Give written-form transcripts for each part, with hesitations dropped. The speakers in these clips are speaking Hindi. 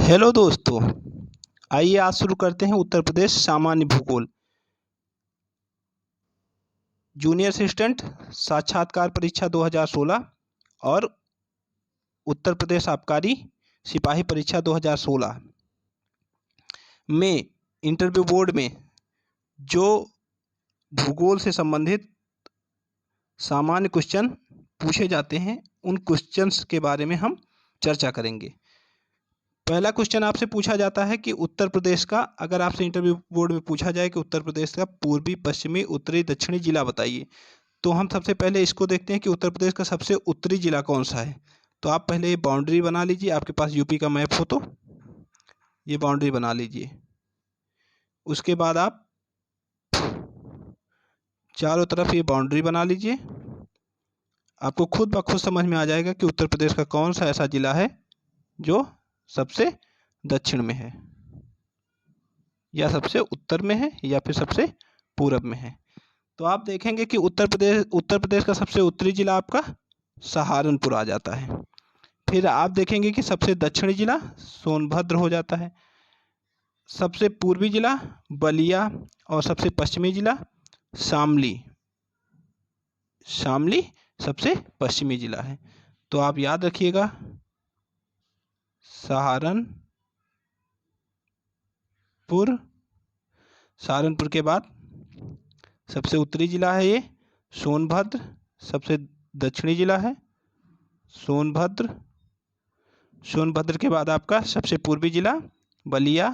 हेलो दोस्तों, आइए आज शुरू करते हैं उत्तर प्रदेश सामान्य भूगोल जूनियर असिस्टेंट साक्षात्कार परीक्षा 2016 और उत्तर प्रदेश आबकारी सिपाही परीक्षा 2016 में इंटरव्यू बोर्ड में जो भूगोल से संबंधित सामान्य क्वेश्चन पूछे जाते हैं उन क्वेश्चंस के बारे में हम चर्चा करेंगे। पहला क्वेश्चन आपसे पूछा जाता है कि उत्तर प्रदेश का, अगर आपसे इंटरव्यू बोर्ड में पूछा जाए कि उत्तर प्रदेश का पूर्वी, पश्चिमी, उत्तरी, दक्षिणी जिला बताइए, तो हम सबसे पहले इसको देखते हैं कि उत्तर प्रदेश का सबसे उत्तरी जिला कौन सा है। तो आप पहले ये बाउंड्री बना लीजिए, आपके पास यूपी का मैप हो तो ये बाउंड्री बना लीजिए। उसके बाद आप चारों तरफ ये बाउंड्री बना लीजिए। आपको खुद ब खुद समझ में आ जाएगा कि उत्तर प्रदेश का कौन सा ऐसा जिला है जो सबसे दक्षिण में है, या सबसे उत्तर में है, या फिर सबसे पूरब में है। तो आप देखेंगे कि उत्तर प्रदेश का सबसे उत्तरी जिला आपका सहारनपुर आ जाता है। फिर आप देखेंगे कि सबसे दक्षिणी जिला सोनभद्र हो जाता है, सबसे पूर्वी जिला बलिया, और सबसे पश्चिमी जिला शामली। शामली सबसे पश्चिमी जिला है। तो आप याद रखिएगा, सहारनपुर के बाद सबसे उत्तरी जिला है ये सोनभद्र, सबसे दक्षिणी जिला है सोनभद्र। सोनभद्र के बाद आपका सबसे पूर्वी जिला बलिया,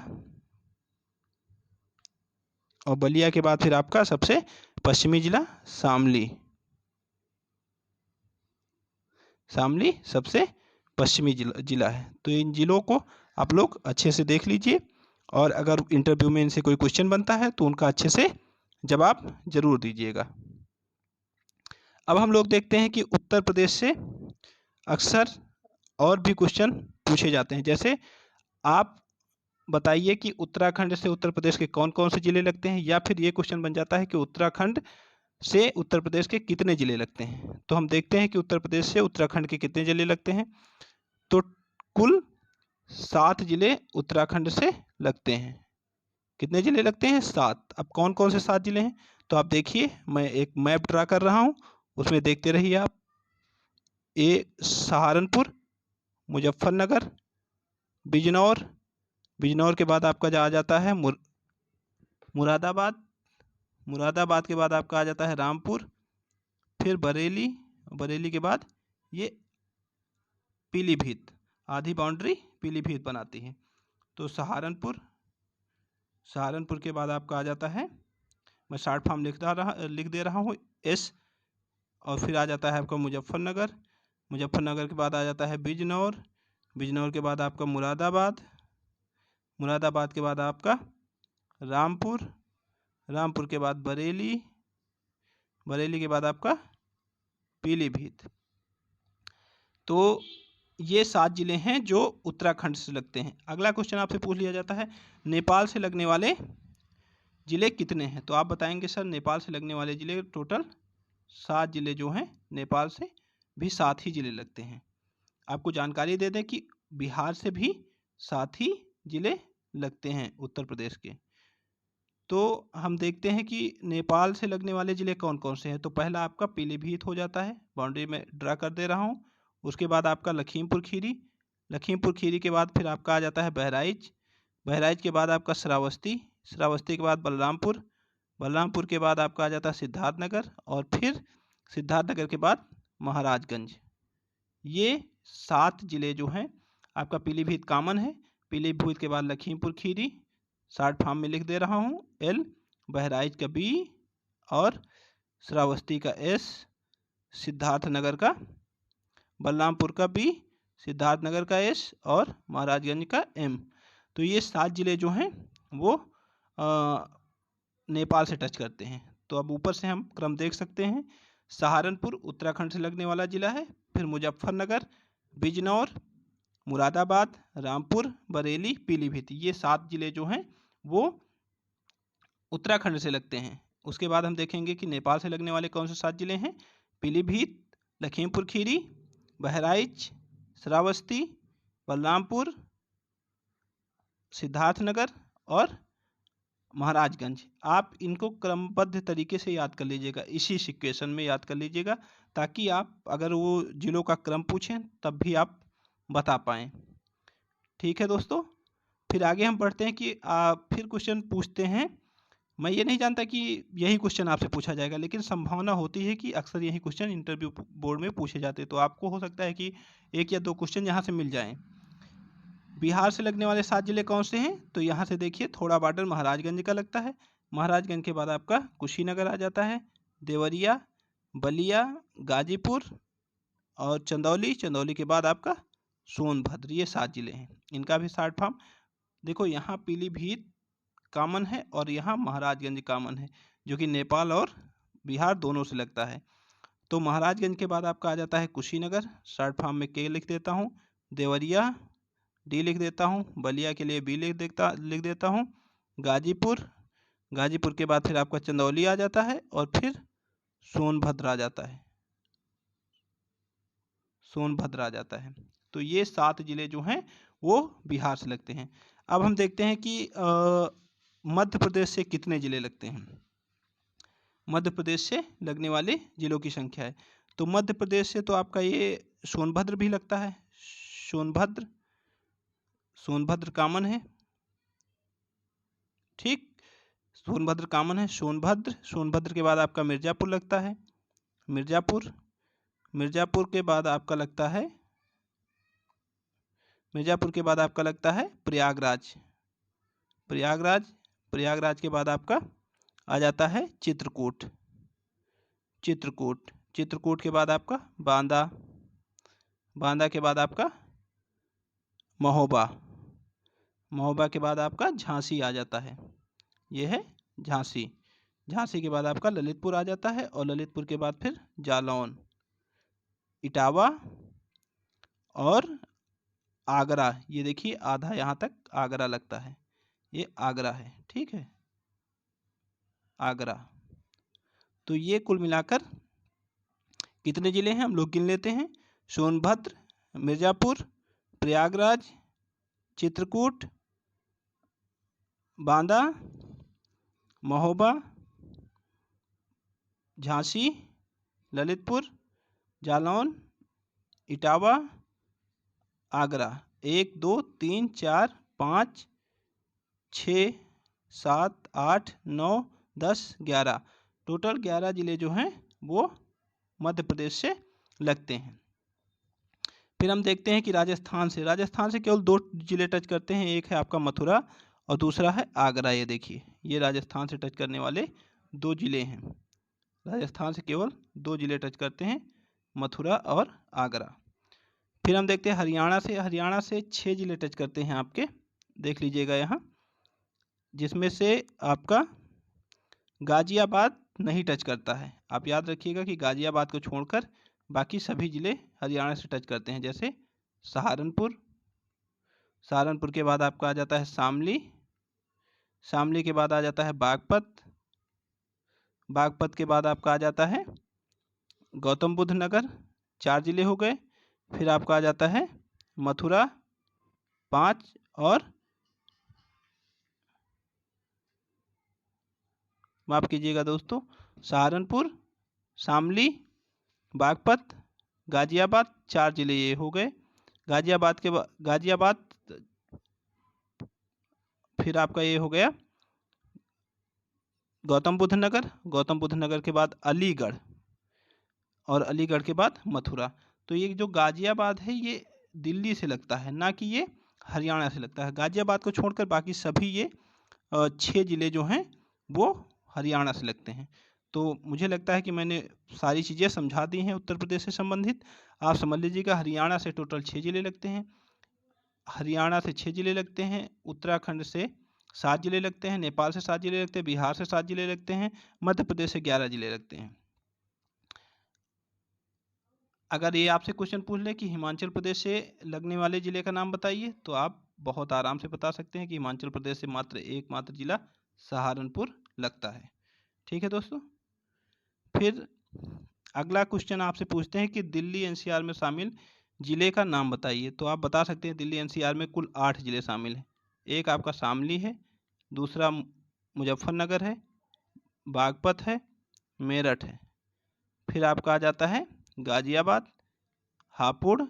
और बलिया के बाद फिर आपका सबसे पश्चिमी जिला शामली। शामली सबसे पश्चिमी जिला है। तो इन जिलों को आप लोग अच्छे से देख लीजिए, और अगर इंटरव्यू में इनसे कोई क्वेश्चन बनता है तो उनका अच्छे से जवाब जरूर दीजिएगा। अब हम लोग देखते हैं कि उत्तर प्रदेश से अक्सर और भी क्वेश्चन पूछे जाते हैं। जैसे आप बताइए कि उत्तराखंड से उत्तर प्रदेश के कौन कौन से जिले लगते हैं, या फिर ये क्वेश्चन बन जाता है कि उत्तराखंड से उत्तर प्रदेश के कितने जिले लगते हैं। तो हम देखते हैं कि उत्तर प्रदेश से उत्तराखंड के कितने जिले लगते हैं। तो कुल 7 जिले उत्तराखंड से लगते हैं। कितने जिले लगते हैं? 7। अब कौन कौन से 7 जिले हैं, तो आप देखिए, मैं एक मैप ड्रा कर रहा हूँ, उसमें देखते रहिए आप। ए सहारनपुर, मुजफ्फरनगर, बिजनौर, बिजनौर के बाद आपका आ जाता है मुरादाबाद, मुरादाबाद के बाद आपका आ जाता है रामपुर, फिर बरेली, बरेली के बाद ये पीलीभीत। आधी बाउंड्री पीलीभीत बनाती है। तो सहारनपुर, सहारनपुर के बाद आपका आ जाता है, मैं शॉर्ट फॉर्म लिख दे रहा हूँ एस, और फिर आ जाता है आपका मुजफ्फरनगर, मुजफ्फरनगर के बाद आ जाता है बिजनौर, बिजनौर के बाद आपका मुरादाबाद, मुरादाबाद के बाद आपका रामपुर, रामपुर के बाद बरेली, बरेली के बाद आपका पीलीभीत। तो ये 7 जिले हैं जो उत्तराखंड से लगते हैं। अगला क्वेश्चन आपसे पूछ लिया जाता है, नेपाल से लगने वाले जिले कितने हैं। तो आप बताएंगे सर नेपाल से लगने वाले जिले टोटल 7 जिले जो हैं, नेपाल से भी 7 ही जिले लगते हैं। आपको जानकारी दे दें कि बिहार से भी 7 ही जिले लगते हैं उत्तर प्रदेश के। तो हम देखते हैं कि नेपाल से लगने वाले ज़िले कौन कौन से हैं। तो पहला आपका पीलीभीत हो जाता है, बाउंड्री में ड्रा कर दे रहा हूँ। उसके बाद आपका लखीमपुर खीरी, लखीमपुर खीरी के बाद फिर आपका आ जाता है बहराइच, बहराइच के बाद आपका श्रावस्ती, श्रावस्ती के बाद बलरामपुर, बलरामपुर के बाद आपका आ जाता है सिद्धार्थनगर, और फिर सिद्धार्थनगर के बाद महाराजगंज। ये 7 जिले जो हैं आपका, पीलीभीत कॉमन है, पीलीभीत के बाद लखीमपुर खीरी, शॉर्ट फॉर्म में लिख दे रहा हूँ एल, बहराइच का बी, और श्रावस्ती का एस, सिद्धार्थनगर का, बलरामपुर का बी, सिद्धार्थनगर का एस, और महाराजगंज का एम। तो ये 7 जिले जो हैं वो नेपाल से टच करते हैं। तो अब ऊपर से हम क्रम देख सकते हैं, सहारनपुर उत्तराखंड से लगने वाला जिला है, फिर मुजफ्फरनगर, बिजनौर, मुरादाबाद, रामपुर, बरेली, पीलीभीत, ये 7 जिले जो हैं वो उत्तराखंड से लगते हैं। उसके बाद हम देखेंगे कि नेपाल से लगने वाले कौन से 7 जिले हैं। पीलीभीत, लखीमपुर खीरी, बहराइच, श्रावस्ती, बलरामपुर, सिद्धार्थनगर और महाराजगंज। आप इनको क्रमबद्ध तरीके से याद कर लीजिएगा, इसी सिक्वेशन में याद कर लीजिएगा, ताकि आप अगर वो जिलों का क्रम पूछें तब भी आप बता पाएँ। ठीक है दोस्तों, फिर आगे हम बढ़ते हैं कि फिर क्वेश्चन पूछते हैं। मैं ये नहीं जानता कि यही क्वेश्चन आपसे पूछा जाएगा, लेकिन संभावना होती है कि अक्सर यही क्वेश्चन इंटरव्यू बोर्ड में पूछे जाते हैं, तो आपको हो सकता है कि 1 या 2 क्वेश्चन यहाँ से मिल जाएं। बिहार से लगने वाले 7 जिले कौन से हैं? तो यहाँ से देखिए, थोड़ा बॉर्डर महाराजगंज का लगता है। महाराजगंज के बाद आपका कुशीनगर आ जाता है, देवरिया, बलिया, गाजीपुर और चंदौली। चंदौली के बाद आपका सोनभद्र। ये 7 जिले हैं, इनका भी शॉर्ट फॉर्म देखो। यहाँ पीलीभीत कॉमन है और यहाँ महाराजगंज कॉमन है, जो कि नेपाल और बिहार दोनों से लगता है। तो महाराजगंज के बाद आपका आ जाता है कुशीनगर, शॉर्ट फॉर्म में के लिख देता हूँ, देवरिया डी लिख देता हूँ, बलिया के लिए बी लिख देता हूँ, गाजीपुर, गाजीपुर के बाद फिर आपका चंदौली आ जाता है और फिर सोनभद्र आ जाता है, सोनभद्र आ जाता है। तो ये 7 जिले जो हैं वो बिहार से लगते हैं। अब हम देखते हैं कि मध्य प्रदेश से कितने जिले लगते हैं। मध्य प्रदेश से लगने वाले जिलों की संख्या है। तो मध्य प्रदेश से तो आपका ये सोनभद्र भी लगता है, सोनभद्र कॉमन है। ठीक, सोनभद्र कॉमन है। सोनभद्र के बाद आपका मिर्ज़ापुर लगता है, मिर्ज़ापुर के बाद आपका लगता है, मिर्ज़ापुर के बाद आपका लगता है प्रयागराज, प्रयागराज के बाद आपका आ जाता है चित्रकूट, चित्रकूट के बाद आपका बांदा, बांदा के बाद आपका महोबा, महोबा के बाद आपका झांसी आ जाता है, ये है झांसी, झांसी के बाद आपका ललितपुर आ जाता है और ललितपुर के बाद फिर जालौन, इटावा और आगरा। ये देखिए आधा यहाँ तक आगरा लगता है, ये आगरा है। ठीक है, आगरा। तो ये कुल मिलाकर कितने जिले हैं हम लोग गिन लेते हैं। सोनभद्र, मिर्ज़ापुर, प्रयागराज, चित्रकूट, बांदा, महोबा, झांसी, ललितपुर, जालौन, इटावा, आगरा। 1 2 3 4 5 6 7 8 9 10 11, टोटल 11 जिले जो हैं वो मध्य प्रदेश से लगते हैं। फिर हम देखते हैं कि राजस्थान से केवल 2 जिले टच करते हैं, एक है आपका मथुरा और दूसरा है आगरा। ये देखिए, ये राजस्थान से टच करने वाले 2 जिले हैं। राजस्थान से केवल 2 जिले टच करते हैं, मथुरा और आगरा। फिर हम देखते हैं हरियाणा से 6 जिले टच करते हैं आपके, देख लीजिएगा यहाँ, जिसमें से आपका गाजियाबाद नहीं टच करता है। आप याद रखिएगा कि गाजियाबाद को छोड़कर बाकी सभी जिले हरियाणा से टच करते हैं, जैसे सहारनपुर, सहारनपुर के बाद आपका आ जाता है शामली, शामली के बाद आ जाता है बागपत, बागपत के बाद आपका आ जाता है गौतम बुद्ध नगर, 4 जिले हो गए। फिर आपका आ जाता है मथुरा 5 और माफ़ कीजिएगा दोस्तों, सहारनपुर, शामली, बागपत, गाजियाबाद, 4 जिले ये हो गए। गाजियाबाद फिर आपका ये हो गया गौतम बुद्ध नगर के बाद अलीगढ़ और अलीगढ़ के बाद मथुरा। तो ये जो गाजियाबाद है ये दिल्ली से लगता है, ना कि ये हरियाणा से लगता है। गाजियाबाद को छोड़कर बाकी सभी ये 6 जिले जो हैं वो हरियाणा से लगते हैं। तो मुझे लगता है कि मैंने सारी चीज़ें समझा दी हैं उत्तर प्रदेश से संबंधित। आप समझ लीजिएगा, हरियाणा से टोटल 6 जिले लगते हैं, हरियाणा से 6 जिले लगते हैं, उत्तराखंड से 7 जिले लगते हैं, नेपाल से 7 जिले लगते हैं, बिहार से 7 जिले लगते हैं, मध्य प्रदेश से 11 जिले लगते हैं। अगर ये आपसे क्वेश्चन पूछ ले कि हिमाचल प्रदेश से लगने वाले ज़िले का नाम बताइए, तो आप बहुत आराम से बता सकते हैं कि हिमाचल प्रदेश से एकमात्र ज़िला सहारनपुर लगता है। ठीक है दोस्तों, फिर अगला क्वेश्चन आपसे पूछते हैं कि दिल्ली एनसीआर में शामिल ज़िले का नाम बताइए। तो आप बता सकते हैं दिल्ली एनसीआर में कुल 8 ज़िले शामिल हैं। एक आपका शामली है, दूसरा मुजफ्फरनगर है, बागपत है, मेरठ है। फिर आपका आ जाता है गाजियाबाद, हापुड़,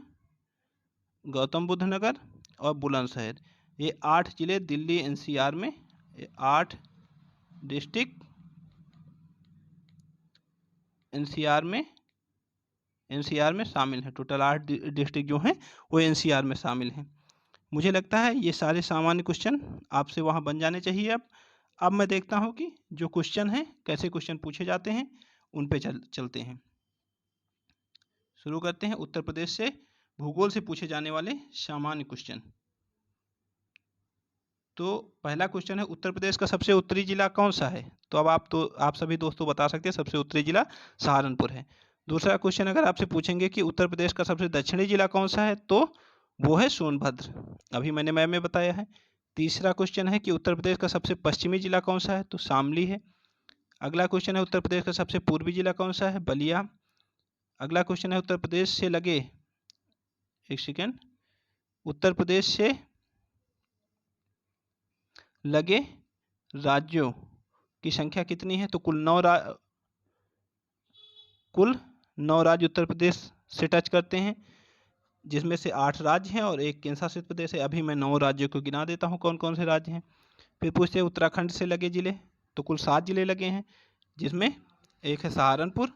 गौतम बुद्ध नगर और बुलंदशहर। ये 8 ज़िले दिल्ली एनसीआर में, 8 डिस्ट्रिक्ट एनसीआर में शामिल हैं। टोटल 8 डिस्ट्रिक्ट जो हैं वो एनसीआर में शामिल हैं। मुझे लगता है ये सारे सामान्य क्वेश्चन आपसे वहाँ बन जाने चाहिए। अब मैं देखता हूँ कि जो क्वेश्चन हैं कैसे क्वेश्चन पूछे जाते हैं, उन पे चलते हैं। शुरू करते हैं उत्तर प्रदेश से भूगोल से पूछे जाने वाले सामान्य क्वेश्चन। तो पहला क्वेश्चन है उत्तर प्रदेश का सबसे उत्तरी जिला कौन सा है? तो अब आप सभी दोस्तों बता सकते हैं सबसे उत्तरी जिला सहारनपुर है। दूसरा क्वेश्चन अगर आपसे पूछेंगे कि उत्तर प्रदेश का सबसे दक्षिणी जिला कौन सा है, तो वो है सोनभद्र, अभी मैंने मैप में बताया है। तीसरा क्वेश्चन है कि उत्तर प्रदेश का सबसे पश्चिमी जिला कौन सा है, तो शामली है। अगला क्वेश्चन है उत्तर प्रदेश का सबसे पूर्वी जिला कौन सा है, बलिया। अगला क्वेश्चन है उत्तर प्रदेश से लगे, एक सेकेंड, उत्तर प्रदेश से लगे राज्यों की संख्या कितनी है, तो कुल 9 राज्य उत्तर प्रदेश से टच करते हैं, जिसमें से 8 राज्य हैं और एक केंद्र शासित प्रदेश है। अभी मैं 9 राज्यों को गिना देता हूँ कौन कौन से राज्य हैं। फिर पूछते हैं उत्तराखंड से लगे जिले, तो कुल 7 जिले लगे हैं, जिसमें एक है सहारनपुर,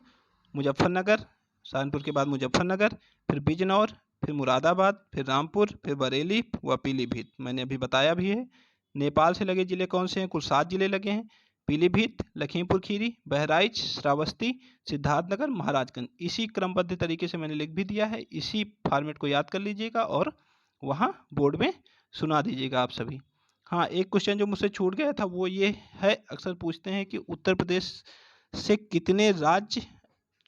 मुजफ्फरनगर, सहारनपुर के बाद मुजफ्फरनगर, फिर बिजनौर, फिर मुरादाबाद, फिर रामपुर, फिर बरेली व पीलीभीत, मैंने अभी बताया भी है। नेपाल से लगे जिले कौन से हैं, कुल 7 जिले लगे हैं, पीलीभीत, लखीमपुर खीरी, बहराइच, श्रावस्ती, सिद्धार्थनगर, महाराजगंज। इसी क्रमबद्ध तरीके से मैंने लिख भी दिया है, इसी फॉर्मेट को याद कर लीजिएगा और वहाँ बोर्ड में सुना दीजिएगा आप सभी। हाँ, एक क्वेश्चन जो मुझसे छूट गया था वो ये है, अक्सर पूछते हैं कि उत्तर प्रदेश से कितने राज्य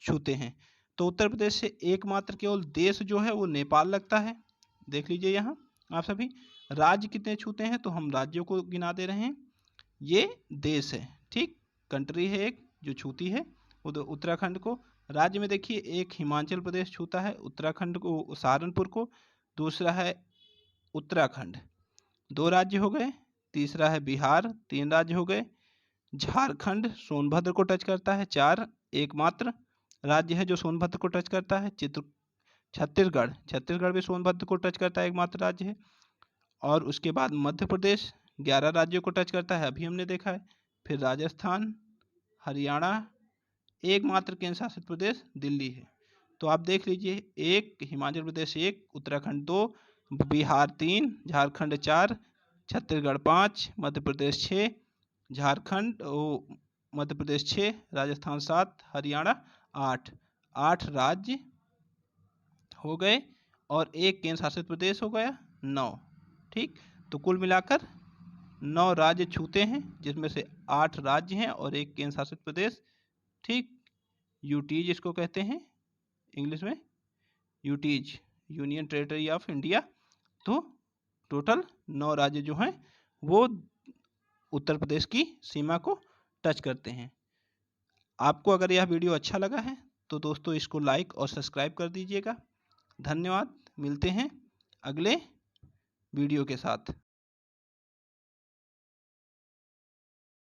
छूते हैं, तो उत्तर प्रदेश से एकमात्र केवल देश जो है वो नेपाल लगता है। देख लीजिए यहाँ आप सभी, राज्य कितने छूते हैं, तो हम राज्यों को गिना दे रहे हैं, ये देश है, ठीक, कंट्री है एक जो छूती है उत्तराखंड को। राज्य में देखिए, एक हिमाचल प्रदेश छूता है उत्तराखंड को, सहारनपुर को, दूसरा है उत्तराखंड, 2 राज्य हो गए, तीसरा है बिहार, 3 राज्य हो गए, झारखंड सोनभद्र को टच करता है 4, एकमात्र राज्य है जो सोनभद्र को टच करता है। छत्तीसगढ़ भी सोनभद्र को टच करता है, एकमात्र राज्य है। और उसके बाद मध्य प्रदेश 11 राज्यों को टच करता है, अभी हमने देखा है। फिर राजस्थान, हरियाणा, एकमात्र केंद्र शासित प्रदेश दिल्ली है। तो आप देख लीजिए, 1 हिमाचल प्रदेश, 1 उत्तराखंड, 2 बिहार, 3 झारखंड, 4 छत्तीसगढ़, 5 मध्य प्रदेश, 6 झारखंड मध्य प्रदेश, 6 राजस्थान, 7 हरियाणा, 8 राज्य हो गए और 1 केंद्र शासित प्रदेश हो गया, 9, ठीक। तो कुल मिलाकर 9 राज्य छूते हैं, जिसमें से 8 राज्य हैं और 1 केंद्र शासित प्रदेश, ठीक। यूटीज इसको कहते हैं इंग्लिश में, UTs, union territory of India. तो टोटल 9 राज्य जो हैं वो उत्तर प्रदेश की सीमा को टच करते हैं। आपको अगर यह वीडियो अच्छा लगा है तो दोस्तों इसको लाइक और सब्सक्राइब कर दीजिएगा। धन्यवाद, मिलते हैं अगले वीडियो के साथ।